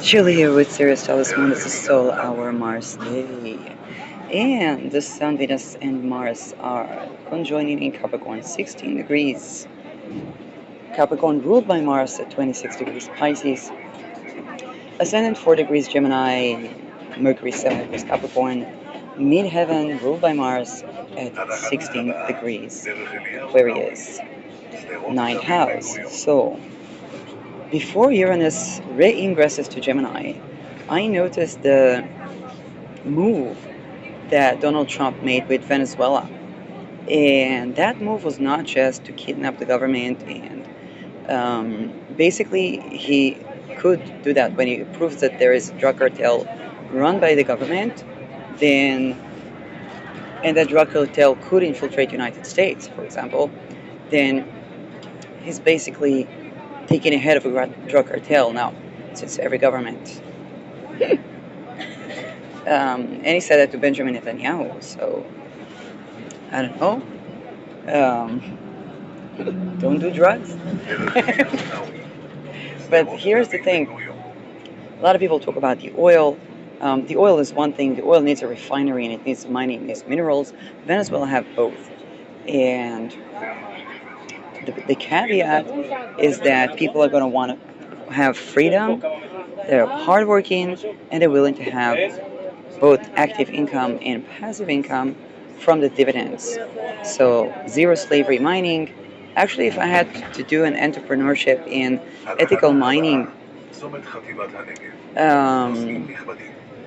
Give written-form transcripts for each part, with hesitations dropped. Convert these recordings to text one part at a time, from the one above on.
Chilly here with siriustalesmoon. It's a soul hour Mars day. And the Sun, Venus, and Mars are conjoining in Capricorn 16 degrees. Capricorn ruled by Mars at 26 degrees Pisces. Ascendant 4 degrees Gemini. Mercury 7 degrees Capricorn. Midheaven ruled by Mars at 16 degrees Aquarius. Ninth house. So, before Uranus re-ingresses to Gemini, I noticed the move that Donald Trump made with Venezuela. And that move was not just to kidnap the government, and basically, he could do that when he proves that there is a drug cartel run by the government, then, and that drug cartel could infiltrate the United States, for example, then he's basically taking ahead of a drug cartel now, since every government. And he said that to Benjamin Netanyahu, so I don't know. Don't do drugs. But here's the thing. A lot of people talk about the oil. The oil is one thing. The oil needs a refinery and it needs mining, it needs minerals. Venezuela have both. And the caveat is that people are going to want to have freedom. They're hardworking and they're willing to have both active income and passive income from the dividends. So zero slavery mining. Actually, if I had to do an entrepreneurship in ethical mining,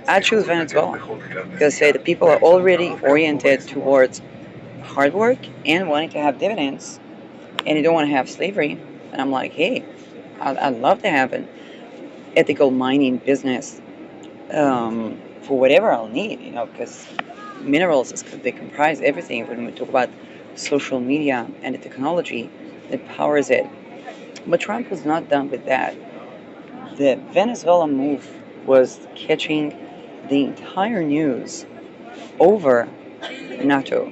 I choose Venezuela because the people are already oriented towards hard work and wanting to have dividends, and they don't want to have slavery. And I'm like, hey, I'd love to have an ethical mining business for whatever I'll need, because minerals they comprise everything. When we talk about social media and the technology that powers it, but Trump was not done with that. The Venezuela move was catching the entire news over NATO,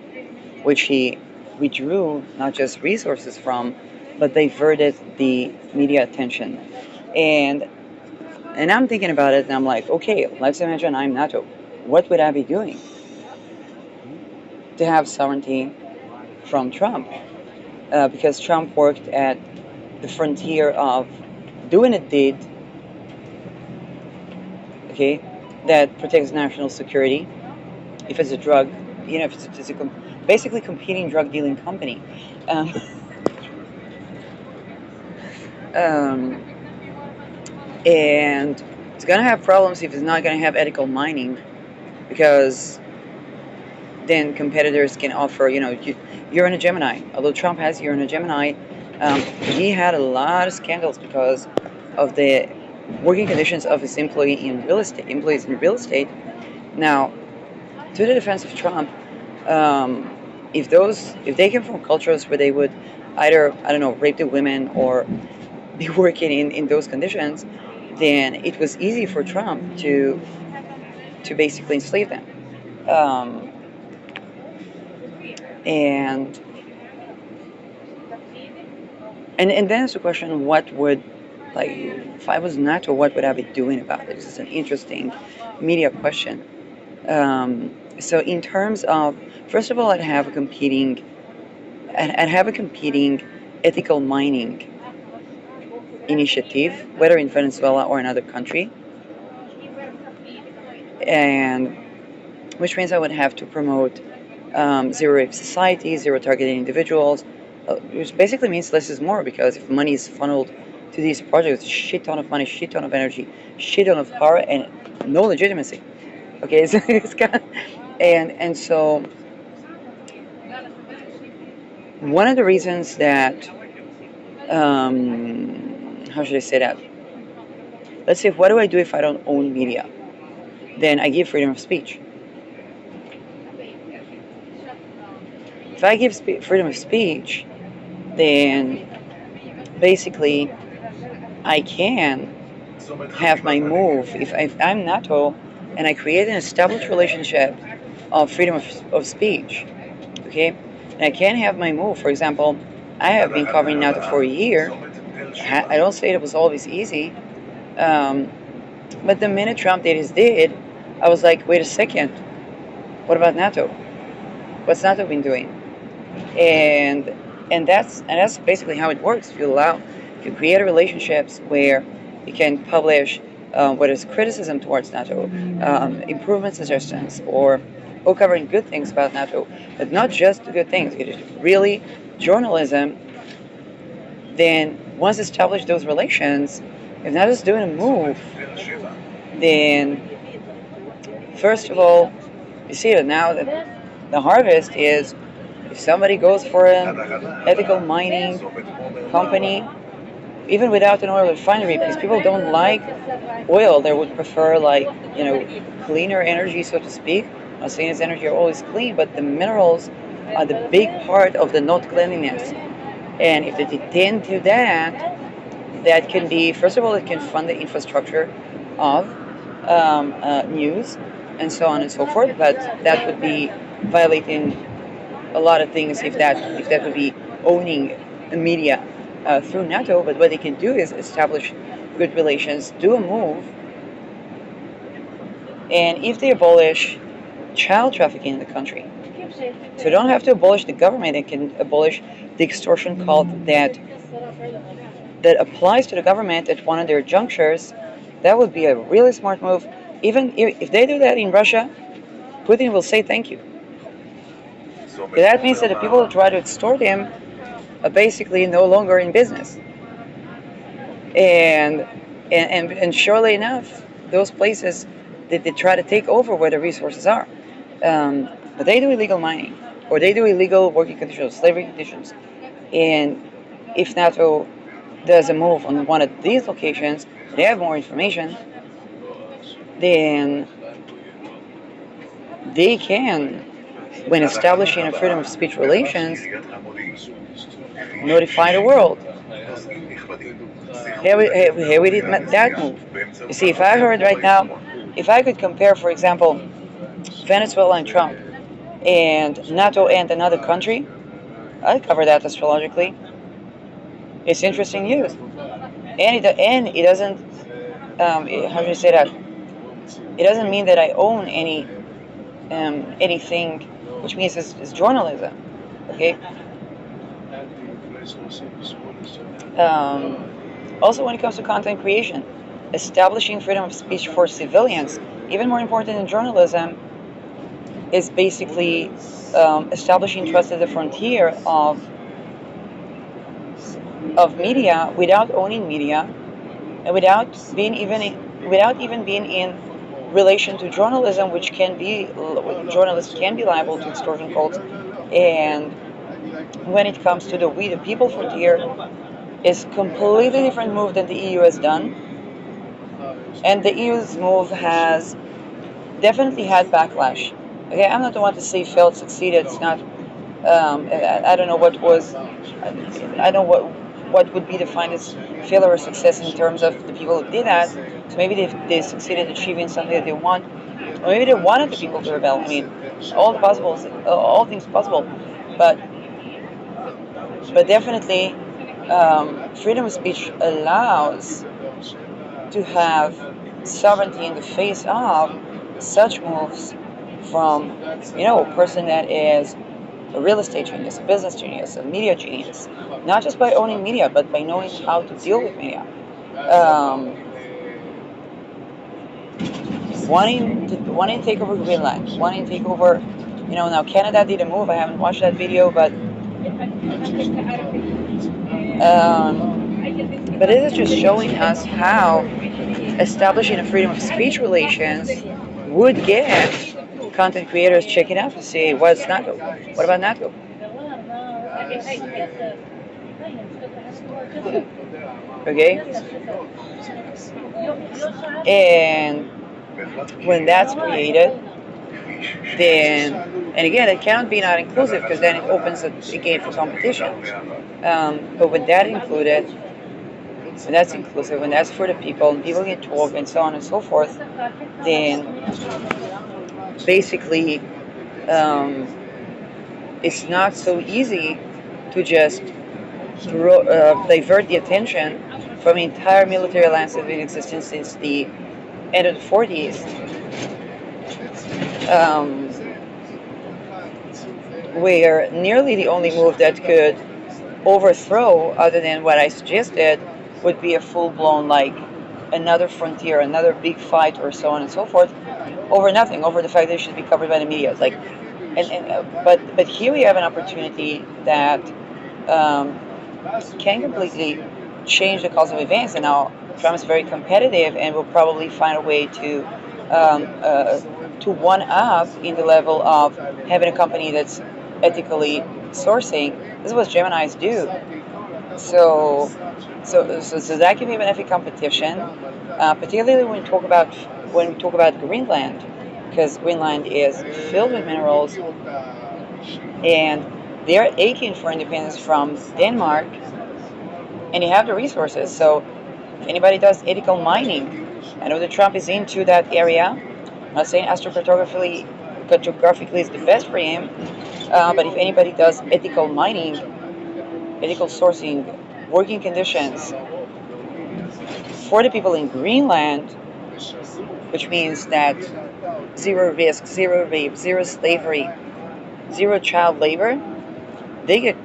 which he withdrew not just resources from, but diverted the media attention. And I'm thinking about it, and I'm like, okay, let's imagine I'm NATO. What would I be doing to have sovereignty from Trump? Because Trump worked at the frontier of doing a deed, okay, that protects national security. If it's a drug, if it's a basically competing drug dealing company. Um, um, and it's going to have problems if it's not going to have ethical mining, because then competitors can offer, you're in a Gemini. Although Trump has you're in a Gemini, he had a lot of scandals because of the working conditions of his employees in real estate. Now, to the defense of Trump, if they came from cultures where they would either, I don't know, rape the women or be working in those conditions, then it was easy for Trump to basically enslave them. And then there's the question, what would, if I was NATO, what would I be doing about it? This is an interesting media question. So in terms of, first of all, I'd have a competing ethical mining initiative, whether in Venezuela or another country, and which means I would have to promote zero rape society, zero targeted individuals, which basically means less is more, because if money is funneled to these projects, shit ton of money, shit ton of energy, shit ton of power, and no legitimacy. Okay, so it's kind of, and so one of the reasons that, how should I say that? Let's say, what do I do if I don't own media? Then I give freedom of speech. If I give freedom of speech, then basically I can have my move. If I'm NATO and I create an established relationship of freedom of speech, okay, and I can have my move. For example, I have been covering NATO for a year. I don't say it was always easy, Um, but the minute Trump did his did, I was like, wait a second, what about NATO? What's NATO been doing? And that's basically how it works. If you create relationships where you can publish what is criticism towards NATO, improvement suggestions, or covering good things about NATO, but not just the good things. It is really journalism. Then once established those relations, if NATO is doing a move, then first of all, you see that now that the harvest is if somebody goes for an ethical mining company, even without an oil refinery, because people don't like oil, they would prefer cleaner energy, so to speak. I'm not saying it's energy are always clean, but the minerals are the big part of the not cleanliness. And if they tend to that, that can be first of all it can fund the infrastructure of news and so on and so forth. But that would be violating a lot of things if that would be owning the media through NATO. But what they can do is establish good relations, do a move, and if they abolish child trafficking in the country, so they don't have to abolish the government, they can abolish the extortion cult that applies to the government at one of their junctures. That would be a really smart move. Even if they do that in Russia, Putin will say thank you. That means that the people who try to extort him are basically no longer in business. And surely enough, those places that they try to take over where the resources are. But they do illegal mining, or they do illegal working conditions, slavery conditions. And if NATO does a move on one of these locations, they have more information, then they can, when establishing a freedom of speech relations, notify the world. Here we did that move. You see, if I heard right now, if I could compare, for example, Venezuela and Trump, and NATO and another country, I'd cover that astrologically. It's interesting news, and it doesn't. How do you say that? It doesn't mean that I own anything, which means it's journalism. Okay. Also, when it comes to content creation, establishing freedom of speech for civilians, even more important than journalism, is basically establishing trust at the frontier of media without owning media and without even being in relation to journalism, which journalists can be liable to extortion calls. And when it comes to the we the people frontier, is completely different move than the EU has done, and the EU's move has definitely had backlash. Okay, I'm not the one to say failed, succeeded. It's not. I don't know what was. I don't know what would be defined as failure or success in terms of the people who did that. So maybe they succeeded achieving something that they want, or maybe they wanted the people to rebel. I mean, all things possible, but definitely, freedom of speech allows to have sovereignty in the face of such moves from, a person that is a real estate genius, a business genius, a media genius, not just by owning media, but by knowing how to deal with media. Wanting to take over Greenland, wanting to take over, now Canada did a move. I haven't watched that video, but it is just showing us how establishing a freedom of speech relations would get content creators checking out to see what's NATO. What about NATO? Okay? And when that's created, then, and again, it cannot be not inclusive because then it opens a gate for competition. But with that included, when that's inclusive, when that's for the people, and people can talk and so on and so forth, then basically it's not so easy to just divert the attention from the entire military alliance that has been in existence since the end of the 40s, um, where nearly the only move that could overthrow, other than what I suggested, would be a full-blown, like, another frontier, another big fight, or so on and so forth, over nothing, over the fact that it should be covered by the media. It's like, but here we have an opportunity that um, can completely change the course of events. And now Trump is very competitive and will probably find a way to one up in the level of having a company that's ethically sourcing. This is what Geminis do. So that can be a benefic competition, particularly when we talk about Greenland, because Greenland is filled with minerals, and they're aching for independence from Denmark, and they have the resources. So if anybody does ethical mining, I know that Trump is into that area. I'm not saying astrocartographically is the best for him, but if anybody does ethical mining, ethical sourcing, working conditions for the people in Greenland, which means that zero risk, zero rape, zero slavery, zero child labor, they get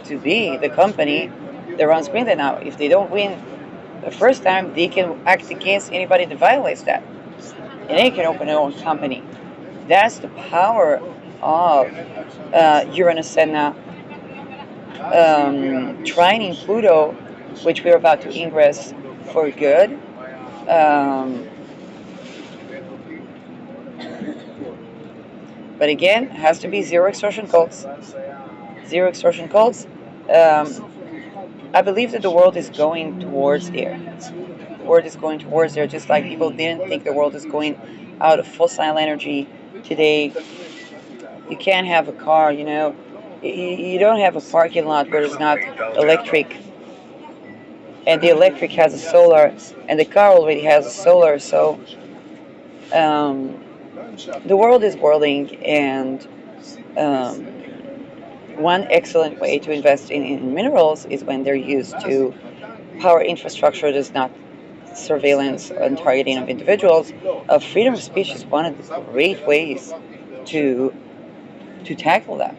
to be the company that runs Greenland now. If they don't win the first time, they can act against anybody that violates that, and they can open their own company. That's the power of Uranus Sedna trining Pluto, which we're about to ingress for good. Um, but again, it has to be zero extortion cults. Zero extortion cults. I believe that the world is going towards there. The world is going towards there, just like people didn't think the world is going out of fossil energy today. You can't have a car, you don't have a parking lot where it's not electric, and the electric has a solar, and the car already has a solar. So um, the world is whirling, and um, one excellent way to invest in minerals is when they're used to power infrastructure that's not surveillance and targeting of individuals. Freedom of speech is one of the great ways to tackle that.